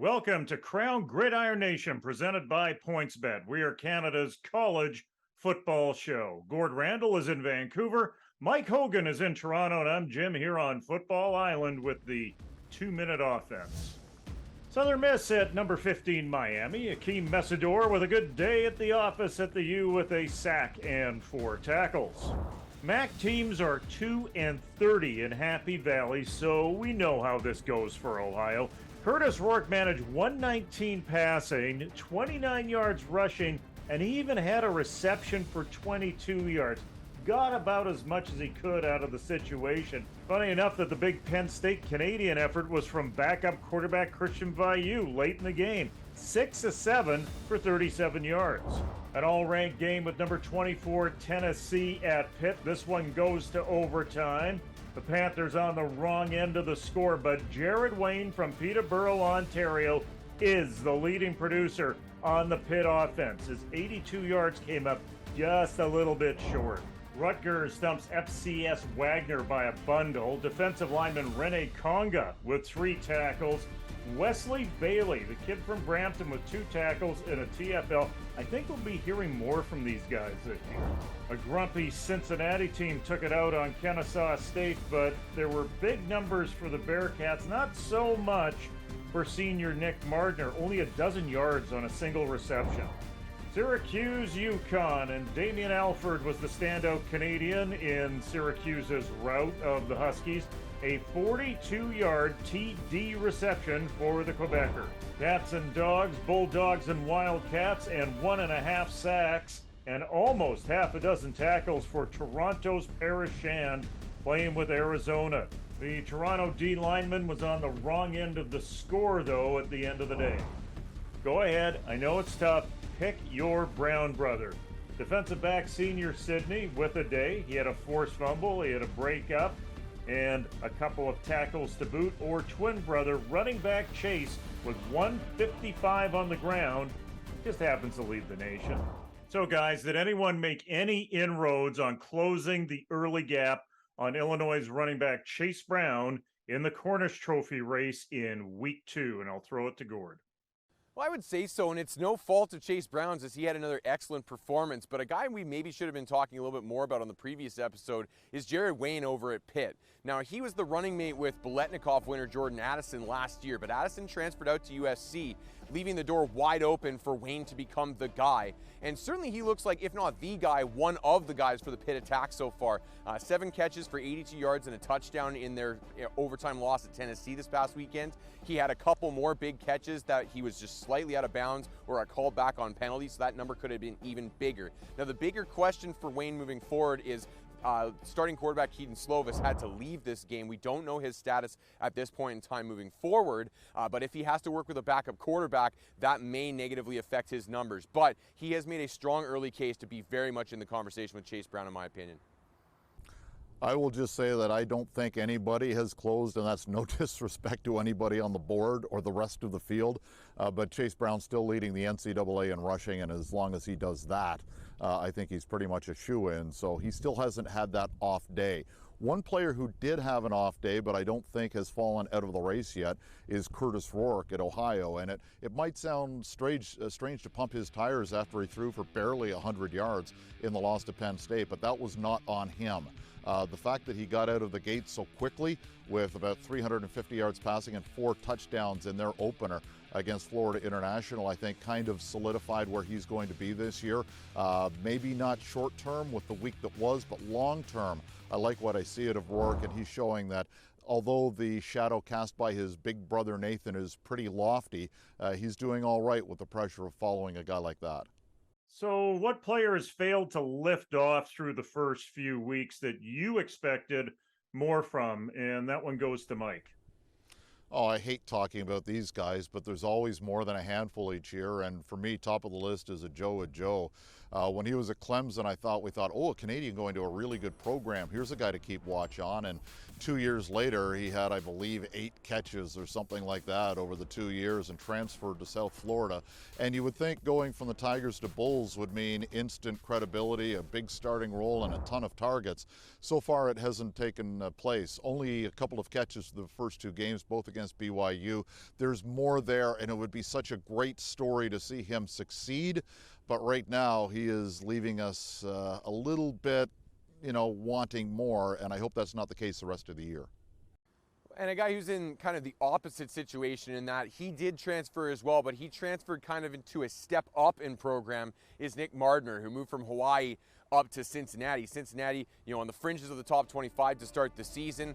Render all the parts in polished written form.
Welcome to Krown Gridiron Nation, presented by Pointsbet. We are Canada's college football show. Gord Randall is in Vancouver. Mike Hogan is in Toronto, and I'm Jim here on Football Island with the 2-minute offense. Southern Miss at number 15, Miami. Akeem Messidor with a good day at the office at the U with a sack and 4 tackles. MAC teams are 2-30 in Happy Valley, so we know how this goes for Ohio. Curtis Rourke managed 119 passing, 29 yards rushing, and he even had a reception for 22 yards. Got about as much as he could out of the situation. Funny enough that the big Penn State Canadian effort was from backup quarterback Christian Vailloux late in the game. 6-7 for 37 yards. An all-ranked game with number 24 Tennessee at Pitt. This one goes to overtime. The Panthers on the wrong end of the score, but Jared Wayne from Peterborough, Ontario is the leading producer on the Pitt offense. His 82 yards came up just a little bit short. Rutgers stumps FCS Wagner by a bundle. Defensive lineman Rene Conga with 3 tackles. Wesley Bailey, the kid from Brampton, with 2 tackles in a TFL. I think we'll be hearing more from these guys this year. A grumpy Cincinnati team took it out on Kennesaw State, but there were big numbers for the Bearcats, not so much for senior Nick Mardner, only a dozen yards on a single reception. Syracuse, UConn, and Damien Alford was the standout Canadian in Syracuse's rout of the Huskies. A 42-yard TD reception for the Quebecer. Cats and dogs, Bulldogs and Wildcats, and 1.5 sacks, and almost half a dozen tackles for Toronto's Paris Shand playing with Arizona. The Toronto D lineman was on the wrong end of the score, though, at the end of the day. Go ahead, I know it's tough. Pick your Brown brother. Defensive back senior Sidney with a day. He had a forced fumble, he had a breakup, and a couple of tackles to boot. Or twin brother running back Chase with 155 on the ground, just happens to lead the nation. So guys, did anyone make any inroads on closing the early gap on Illinois' running back Chase Brown in the Cornish Trophy race in week 2? And I'll throw it to Gord. Well, I would say so, and it's no fault of Chase Brown's as he had another excellent performance, but a guy we maybe should have been talking a little bit more about on the previous episode is Jared Wayne over at Pitt. Now, he was the running mate with Biletnikoff winner Jordan Addison last year, but Addison transferred out to USC, leaving the door wide open for Wayne to become the guy. And certainly he looks like, if not the guy, one of the guys for the Pitt attack so far. 7 catches for 82 yards and a touchdown in their overtime loss at Tennessee this past weekend. He had a couple more big catches that he was just slightly out of bounds or a call back on penalty, so that number could have been even bigger. Now, the bigger question for Wayne moving forward is starting quarterback Keaton Slovis had to leave this game. We don't know his status at this point in time moving forward, but if he has to work with a backup quarterback, that may negatively affect his numbers. But he has made a strong early case to be very much in the conversation with Chase Brown, in my opinion. I will just say that I don't think anybody has closed, and that's no disrespect to anybody on the board or the rest of the field, but Chase Brown's still leading the NCAA in rushing, and as long as he does that, I think he's pretty much a shoo-in, so he still hasn't had that off day. One player who did have an off day, but I don't think has fallen out of the race yet, is Curtis Rourke at Ohio. And it might sound strange to pump his tires after he threw for barely 100 yards in the loss to Penn State, but that was not on him. The fact that he got out of the gate so quickly with about 350 yards passing and 4 touchdowns in their opener against Florida International, I think kind of solidified where he's going to be this year. Maybe not short term with the week that was, but long term, I like what I see out of Rourke, and he's showing that although the shadow cast by his big brother Nathan is pretty lofty, he's doing all right with the pressure of following a guy like that. So what players failed to lift off through the first few weeks that you expected more from? And that one goes to Mike. Oh, I hate talking about these guys, but there's always more than a handful each year. And for me, top of the list is a Joe. When he was at Clemson, we thought, oh, a Canadian going to a really good program. Here's a guy to keep watch on. And 2 years later, he had, I believe, 8 catches or something like that over the 2 years and transferred to South Florida. And you would think going from the Tigers to Bulls would mean instant credibility, a big starting role, and a ton of targets. So far, it hasn't taken place. Only a couple of catches for the first 2 games, both against BYU. There's more there, and it would be such a great story to see him succeed. But right now, he is leaving us a little bit, wanting more, and I hope that's not the case the rest of the year. And a guy who's in kind of the opposite situation in that he did transfer as well, but he transferred kind of into a step up in program is Nick Mardner, who moved from Hawaii up to Cincinnati. Cincinnati, on the fringes of the top 25 to start the season.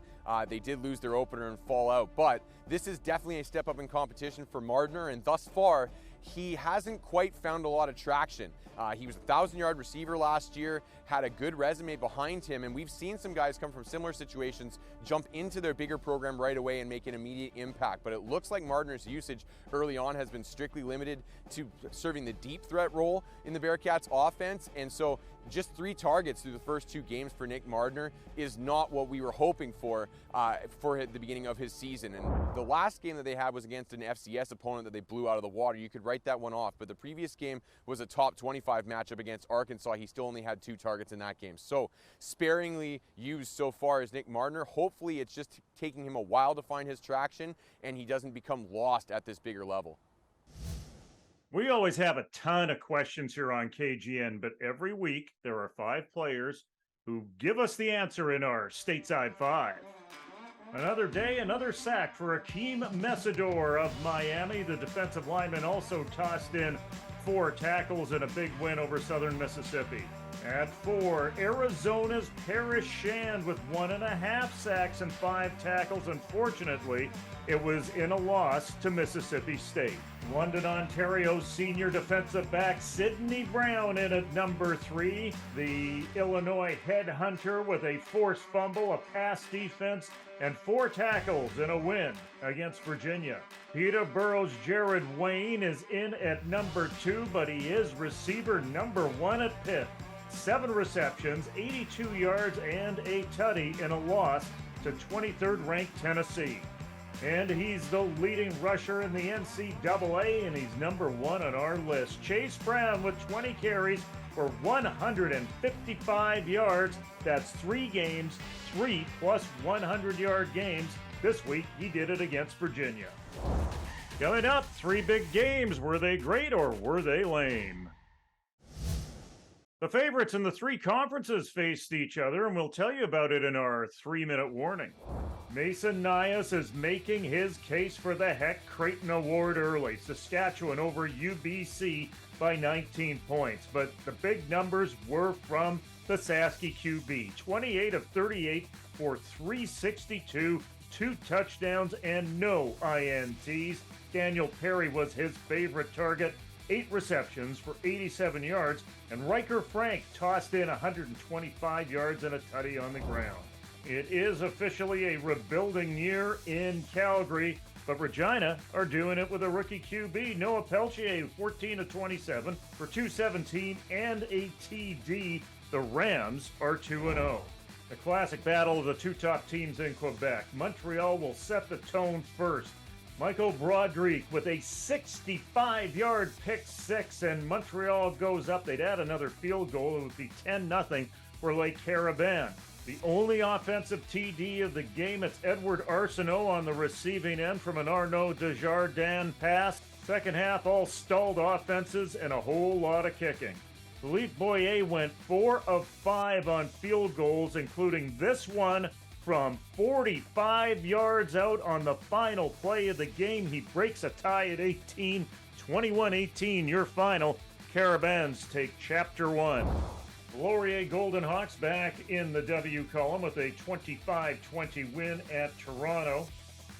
They did lose their opener and fall out, but this is definitely a step up in competition for Mardner, and thus far, he hasn't quite found a lot of traction. He was a 1,000-yard receiver last year, had a good resume behind him, and we've seen some guys come from similar situations jump into their bigger program right away and make an immediate impact. But it looks like Mardner's usage early on has been strictly limited to serving the deep threat role in the Bearcats offense, and so just 3 targets through the first 2 games for Nick Mardner is not what we were hoping for the beginning of his season. And the last game that they had was against an FCS opponent that they blew out of the water. You could write that one off, but the previous game was a top 25 matchup against Arkansas. He still only had 2 targets in that game. So sparingly used so far as Nick Mardner. Hopefully it's just taking him a while to find his traction and he doesn't become lost at this bigger level. We always have a ton of questions here on KGN, but every week there are 5 players who give us the answer in our Stateside 5. Another day, another sack for Akeem Mesidor of Miami. The defensive lineman also tossed in 4 tackles in a big win over Southern Mississippi. At 4, Arizona's Parrish Shand with 1.5 sacks and 5 tackles. Unfortunately, it was in a loss to Mississippi State. London, Ontario's senior defensive back Sidney Brown in at number 3. The Illinois headhunter with a forced fumble, a pass defense, and 4 tackles in a win against Virginia. Peterborough's Jared Wayne is in at number 2, but he is receiver number 1 at Pitt. 7 receptions, 82 yards, and a tutty in a loss to 23rd ranked Tennessee. And he's the leading rusher in the NCAA, and he's number 1 on our list. Chase Brown with 20 carries for 155 yards. That's 3 games, 3 plus 100-yard games. This week, he did it against Virginia. Coming up, 3 big games. Were they great or were they lame? The favorites in the 3 conferences faced each other, and we'll tell you about it in our 3-minute warning. Mason Nias is making his case for the Heck Creighton Award early. Saskatchewan over UBC by 19 points, but the big numbers were from the Sasky QB. 28 of 38 for 362, 2 touchdowns, and no INTs. Daniel Perry was his favorite target. 8 receptions for 87 yards, and Riker Frank tossed in 125 yards and a tutty on the ground. It is officially a rebuilding year in Calgary, but Regina are doing it with a rookie QB. Noah Peltier, 14 of 27 for 217 and a TD. The Rams are 2-0. The classic battle of the 2 top teams in Quebec. Montreal will set the tone first. Michael Broderick with a 65-yard pick 6, and Montreal goes up. They'd add another field goal. It would be 10-0 for Lake Carabin. The only offensive TD of the game, it's Edward Arsenault on the receiving end from an Arnaud Desjardins pass. Second half, all stalled offenses and a whole lot of kicking. Philippe Boyer went 4 of 5 on field goals, including this one from 45 yards out on the final play of the game. He breaks a tie at 18, 21-18, your final. Carabins take Chapter 1. Laurier Golden Hawks back in the W column with a 25-20 win at Toronto.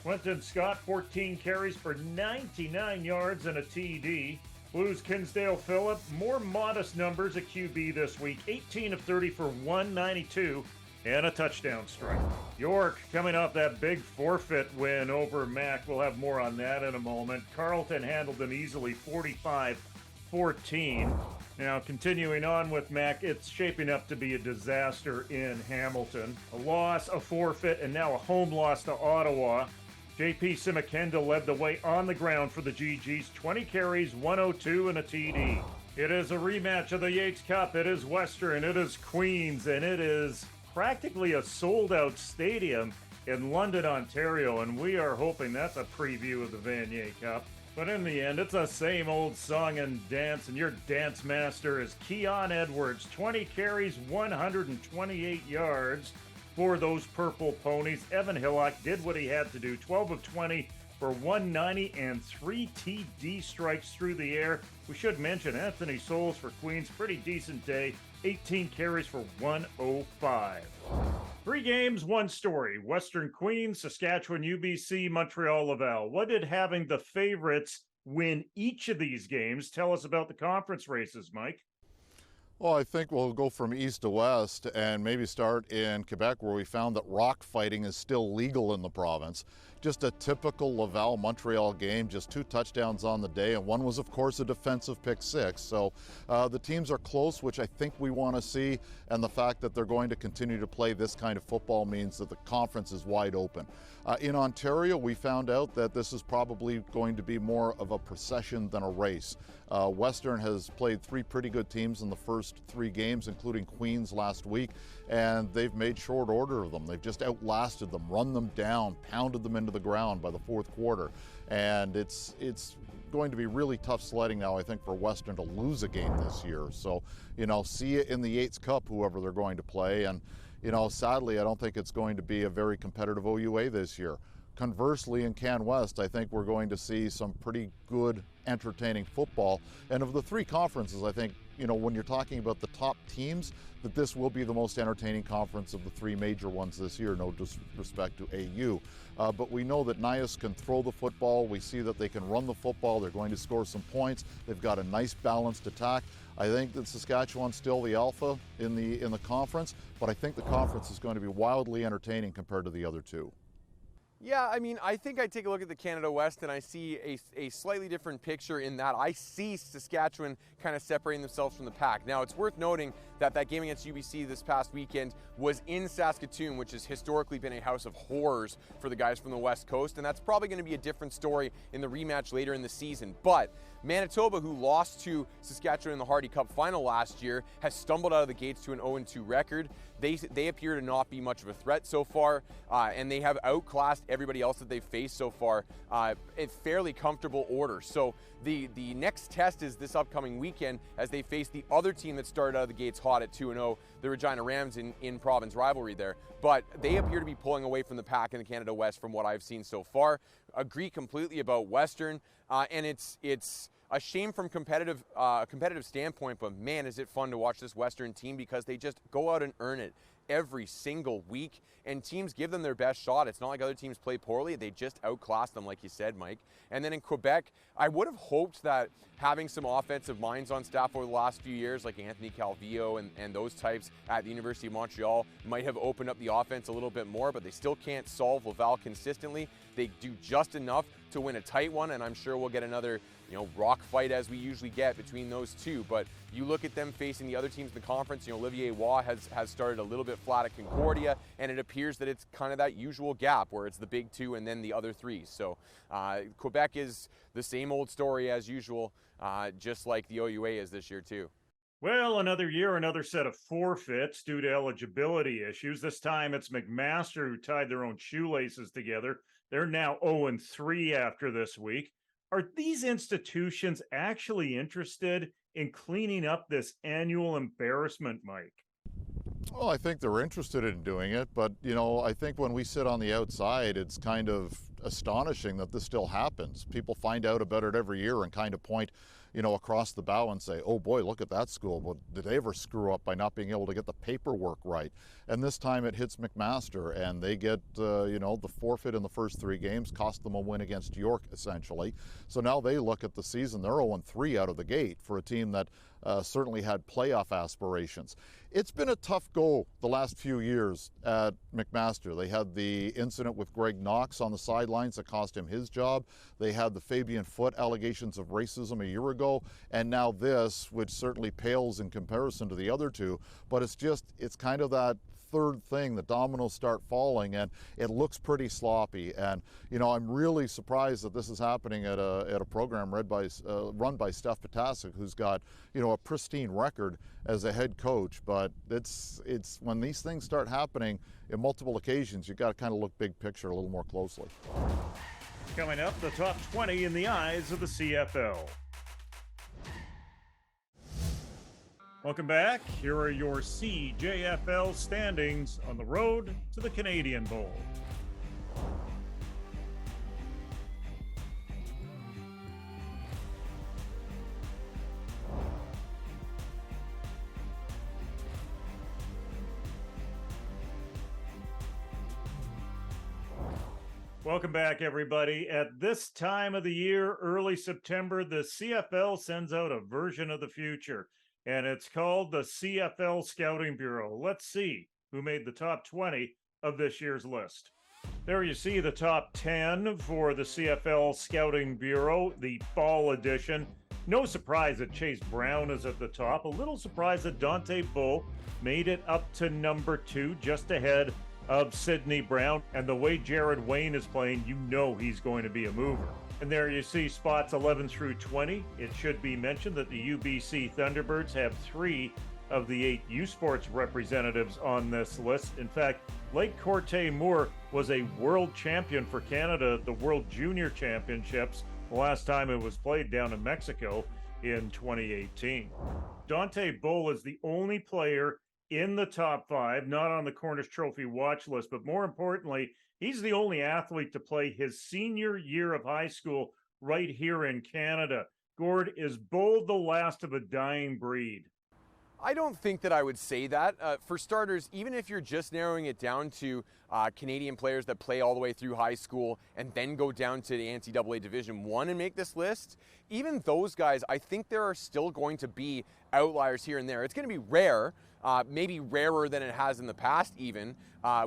Quentin Scott, 14 carries for 99 yards and a TD. Blues Kinsdale Phillip, more modest numbers at QB this week. 18 of 30 for 192 and a touchdown strike. York coming off that big forfeit win over Mac. We'll have more on that in a moment. Carleton handled them easily, 45-14. Now, continuing on with Mac, it's shaping up to be a disaster in Hamilton. A loss, a forfeit, and now a home loss to Ottawa. JP Simakenda led the way on the ground for the GGs, 20 carries, 102, and a TD. It is a rematch of the Yates Cup. It is Western, it is Queens, and it is practically a sold-out stadium in London, Ontario, and we are hoping that's a preview of the Vanier Cup. But in the end, it's the same old song and dance, and your dance master is Keon Edwards. 20 carries, 128 yards for those purple ponies. Evan Hillock did what he had to do, 12 of 20 for 190 and 3 TD strikes through the air. We should mention Anthony Souls for Queens, pretty decent day, 18 carries for 105. 3 games, 1 story. Western Queens, Saskatchewan UBC, Montreal Laval. What did having the favorites win each of these games tell us about the conference races, Mike? Well, I think we'll go from east to west and maybe start in Quebec, where we found that rock fighting is still legal in the province. Just a typical Laval-Montreal game, just 2 touchdowns on the day, and one was, of course, a defensive pick 6. So the teams are close, which I think we want to see, and the fact that they're going to continue to play this kind of football means that the conference is wide open. In Ontario, we found out that this is probably going to be more of a procession than a race. Western has played 3 pretty good teams in the first 3 games, including Queens last week, and they've made short order of them. They've just outlasted them, run them down, pounded them into the ground by the 4th quarter. And it's going to be really tough sledding now, I think, for Western to lose a game this year. So, see it in the Yates Cup, whoever they're going to play. And, sadly, I don't think it's going to be a very competitive OUA this year. Conversely, in Can West, I think we're going to see some pretty good, entertaining football. And of the 3 conferences, I think, when you're talking about the top teams, that this will be the most entertaining conference of the 3 major ones this year, no disrespect to AU. But we know that NIAS can throw the football. We see that they can run the football. They're going to score some points. They've got a nice balanced attack. I think that Saskatchewan's still the alpha in the conference, but I think the conference is going to be wildly entertaining compared to the other 2. Yeah, I mean, I think I take a look at the Canada West and I see a slightly different picture in that I see Saskatchewan kind of separating themselves from the pack. Now, it's worth noting that game against UBC this past weekend was in Saskatoon, which has historically been a house of horrors for the guys from the West Coast, and that's probably going to be a different story in the rematch later in the season. But Manitoba, who lost to Saskatchewan in the Hardy Cup final last year, has stumbled out of the gates to an 0-2 record. They appear to not be much of a threat so far, and they have outclassed everybody else that they've faced so far in fairly comfortable order. So the next test is this upcoming weekend as they face the other team that started out of the gates hot at 2-0, the Regina Rams in province rivalry there. But they appear to be pulling away from the pack in the Canada West from what I've seen so far. Agree completely about Western, and it's a shame from competitive standpoint, but man, is it fun to watch this Western team because they just go out and earn it every single week, and teams give them their best shot. It's not like other teams play poorly. They just outclass them, like you said, Mike. And then in Quebec, I would have hoped that having some offensive minds on staff over the last few years, like Anthony Calvillo and those types at the University of Montreal, might have opened up the offense a little bit more, but they still can't solve Laval consistently. They do just enough to win a tight one, and I'm sure we'll get another rock fight as we usually get between those 2. But you look at them facing the other teams in the conference, Olivier Waugh has started a little bit flat at Concordia, and it appears that it's kind of that usual gap where it's the big 2 and then the other 3. So Quebec is the same old story as usual, just like the OUA is this year too. Well, another year, another set of forfeits due to eligibility issues. This time it's McMaster who tied their own shoelaces together. They're now 0-3 after this week. Are these institutions actually interested in cleaning up this annual embarrassment, Mike? Well, I think they're interested in doing it, but, I think when we sit on the outside, it's kind of astonishing that this still happens. People find out about it every year and kind of point, across the bow and say, oh boy, look at that school. Well, did they ever screw up by not being able to get the paperwork right? And this time it hits McMaster, and they get, the forfeit in the first 3 games, cost them a win against York, essentially. So now they look at the season, they're 0-3 out of the gate for a team that certainly had playoff aspirations. It's been a tough go the last few years at McMaster. They had the incident with Greg Knox on the sideline storylines that cost him his job. They had the Fabian Foote allegations of racism a year ago, and now this, which certainly pales in comparison to the other two, but it's kind of that third thing, the dominoes start falling, and it looks pretty sloppy. And I'm really surprised that this is happening at a program run by Steph Potasic, who's got a pristine record as a head coach. But it's when these things start happening in multiple occasions, you've got to kind of look big picture a little more closely. Coming up, the top 20 in the eyes of the CFL. Welcome back. Here are your CJFL standings on the road to the Canadian Bowl. Welcome back, everybody. At this time of the year, early September, the CFL sends out a version of the future, and it's called the CFL Scouting Bureau. Let's see who made the top 20 of this year's list. There you see the top 10 for the CFL Scouting Bureau, the fall edition. No surprise that Chase Brown is at the top. A little surprise that Dante Bull made it up to number 2, just ahead of Sidney Brown. And the way Jared Wayne is playing, he's going to be a mover. And there you see spots 11 through 20. It should be mentioned that the UBC Thunderbirds have 3 of the 8 USPORTS representatives on this list. In fact, Lake Corte Moore was a world champion for Canada at the World Junior Championships, the last time it was played down in Mexico in 2018. Dante Bull is the only player in the top 5, not on the Cornish Trophy watch list, but more importantly, he's the only athlete to play his senior year of high school right here in Canada. Gord, is Bull the last of a dying breed? I don't think that I would say that. For starters, even if you're just narrowing it down to Canadian players that play all the way through high school and then go down to the NCAA Division I and make this list, even those guys, I think there are still going to be outliers here and there. It's going to be rare, maybe rarer than it has in the past even,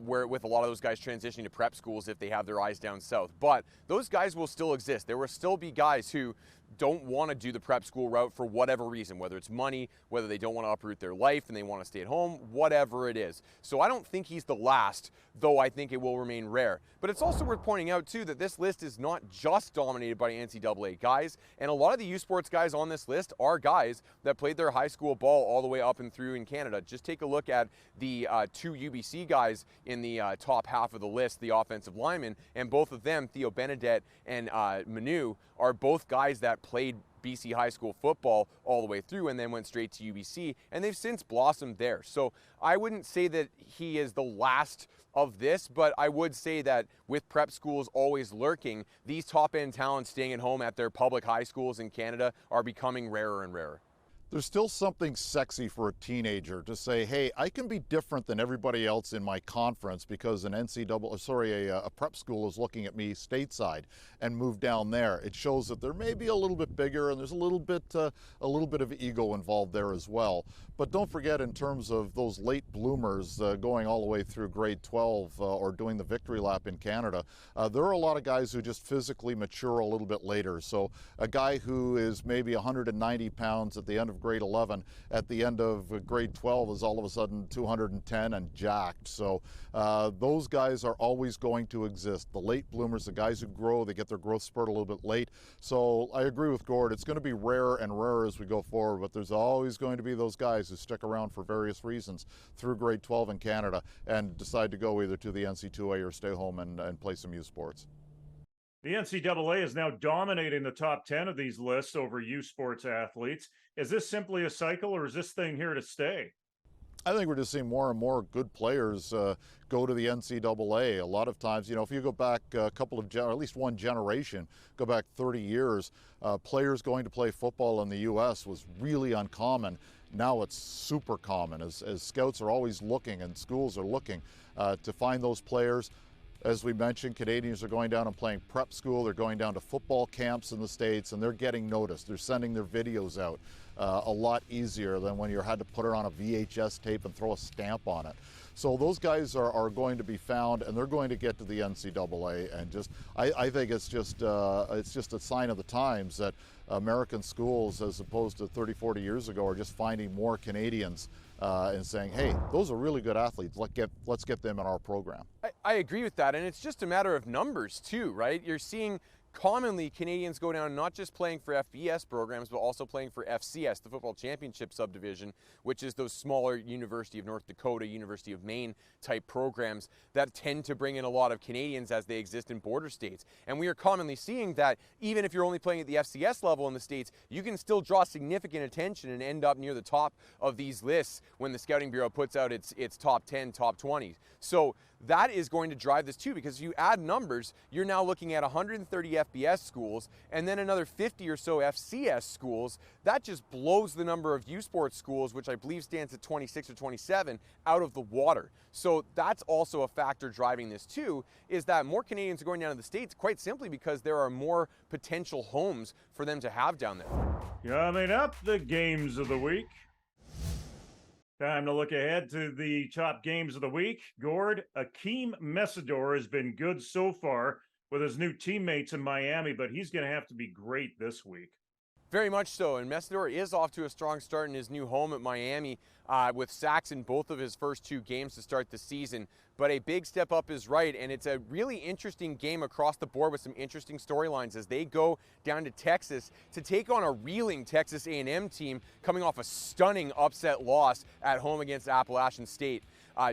where with a lot of those guys transitioning to prep schools if they have their eyes down south. But those guys will still exist. There will still be guys who don't want to do the prep school route for whatever reason, whether it's money, whether they don't want to uproot their life and they want to stay at home, whatever it is. So I don't think he's the last, though I think it will remain rare. But it's also worth pointing out, too, that this list is not just dominated by NCAA guys, and a lot of the USPORTS guys on this list are guys that played their high school ball all the way up and through in Canada. Just take a look at the 2 UBC guys in the top half of the list, the offensive linemen, and both of them, Theo Benedette and Manu, are both guys that played BC high school football all the way through and then went straight to UBC, and they've since blossomed there. So I wouldn't say that he is the last of this, but I would say that with prep schools always lurking, these top-end talents staying at home at their public high schools in Canada are becoming rarer and rarer. There's still something sexy for a teenager to say, hey, I can be different than everybody else in my conference because an a prep school is looking at me stateside, and move down there. It shows that they're maybe a little bit bigger, and there's a little bit of ego involved there as well. But don't forget, in terms of those late bloomers going all the way through grade 12 or doing the victory lap in Canada, there are a lot of guys who just physically mature a little bit later. So a guy who is maybe 190 pounds at the end of grade 11, at the end of grade 12 is all of a sudden 210 and jacked. So those guys are always going to exist. The late bloomers, the guys who grow, they get their growth spurt a little bit late. So I agree with Gord, it's going to be rarer and rarer as we go forward, but there's always going to be those guys who stick around for various reasons through grade 12 in Canada and decide to go either to the NC2A or stay home and play some USPORTS. The NCAA is now dominating the top 10 of these lists over USPORTS athletes. Is this simply a cycle, or is this thing here to stay? I think we're just seeing more and more good players go to the NCAA. A lot of times, if you go back a couple of, or at least one generation, go back 30 years, players going to play football in the U.S. was really uncommon. Now it's super common as scouts are always looking and schools are looking to find those players. As we mentioned, Canadians are going down and playing prep school. They're going down to football camps in the States, and they're getting noticed. They're sending their videos out. a lot easier than when you had to put it on a VHS tape and throw a stamp on it. So those guys are going to be found, and they're going to get to the NCAA. And just, I think it's just a sign of the times that American schools, as opposed to 30, 40 years ago, are just finding more Canadians and saying, hey, those are really good athletes. Let's get them in our program. I agree with that, and it's just a matter of numbers too, right? You're seeing commonly Canadians go down not just playing for FBS programs, but also playing for FCS, the Football Championship Subdivision, which is those smaller University of North Dakota, University of Maine type programs that tend to bring in a lot of Canadians as they exist in border states. And we are commonly seeing that even if you're only playing at the FCS level in the States, you can still draw significant attention and end up near the top of these lists when the Scouting Bureau puts out its top 10, top 20. So that is going to drive this too, because if you add numbers, you're now looking at 130 FBS schools and then another 50 or so FCS schools. That just blows the number of USPORTS schools, which I believe stands at 26 or 27, out of the water. So that's also a factor driving this too, is that more Canadians are going down to the States quite simply because there are more potential homes for them to have down there. Coming up, the games of the week. Time to look ahead to the top games of the week. Gord, Akeem Messidor has been good so far with his new teammates in Miami, but he's going to have to be great this week. Very much so, and Messidor is off to a strong start in his new home at Miami with sacks in both of his first 2 games to start the season. But a big step up is right, and it's a really interesting game across the board with some interesting storylines as they go down to Texas to take on a reeling Texas A&M team coming off a stunning upset loss at home against Appalachian State.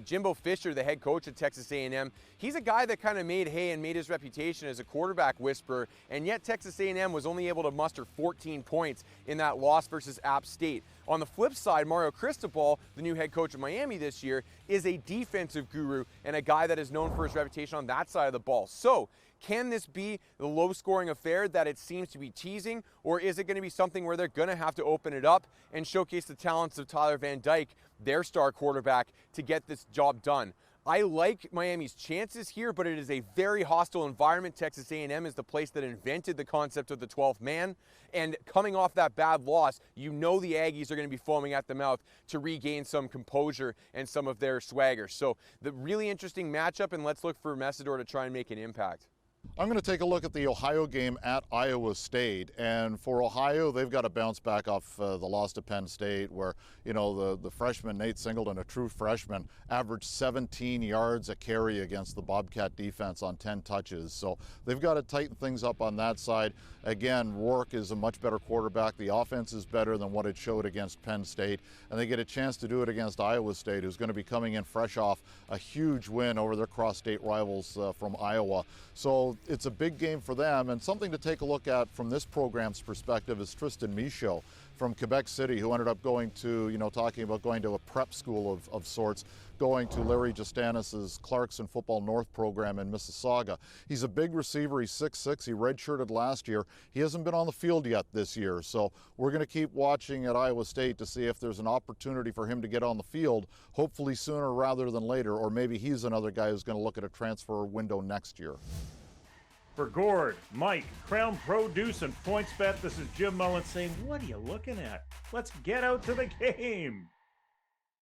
Jimbo Fisher, the head coach at Texas A&M, he's a guy that kind of made hay and made his reputation as a quarterback whisperer, and yet Texas A&M was only able to muster 14 points in that loss versus App State. On the flip side, Mario Cristobal, the new head coach of Miami this year, is a defensive guru and a guy that is known for his reputation on that side of the ball. So, can this be the low-scoring affair that it seems to be teasing, or is it going to be something where they're going to have to open it up and showcase the talents of Tyler Van Dyke, their star quarterback, to get this job done? I like Miami's chances here, but it is a very hostile environment. Texas A&M is the place that invented the concept of the 12th man, and coming off that bad loss, you know the Aggies are going to be foaming at the mouth to regain some composure and some of their swagger. So the really interesting matchup, and let's look for Messidor to try and make an impact. I'm going to take a look at the Ohio game at Iowa State, and for Ohio, they've got to bounce back off the loss to Penn State, where, you know, the freshman Nate Singleton, a true freshman, averaged 17 yards a carry against the Bobcat defense on 10 touches. So they've got to tighten things up on that side. Again, Rourke is a much better quarterback. The offense is better than what it showed against Penn State, and they get a chance to do it against Iowa State, who's going to be coming in fresh off a huge win over their cross-state rivals from Iowa. So it's a big game for them, and something to take a look at from this program's perspective is Tristan Michaud from Quebec City, who ended up going to, talking about going to a prep school of sorts, going to Larry Justanis's Clarkson Football North program in Mississauga. He's a big receiver. He's 6'6". He redshirted last year. He hasn't been on the field yet this year, so we're going to keep watching at Iowa State to see if there's an opportunity for him to get on the field, hopefully sooner rather than later, or maybe he's another guy who's going to look at a transfer window next year. For Gord, Mike, Krown Produce, and PointsBet, this is Jim Mullen saying, what are you looking at? Let's get out to the game.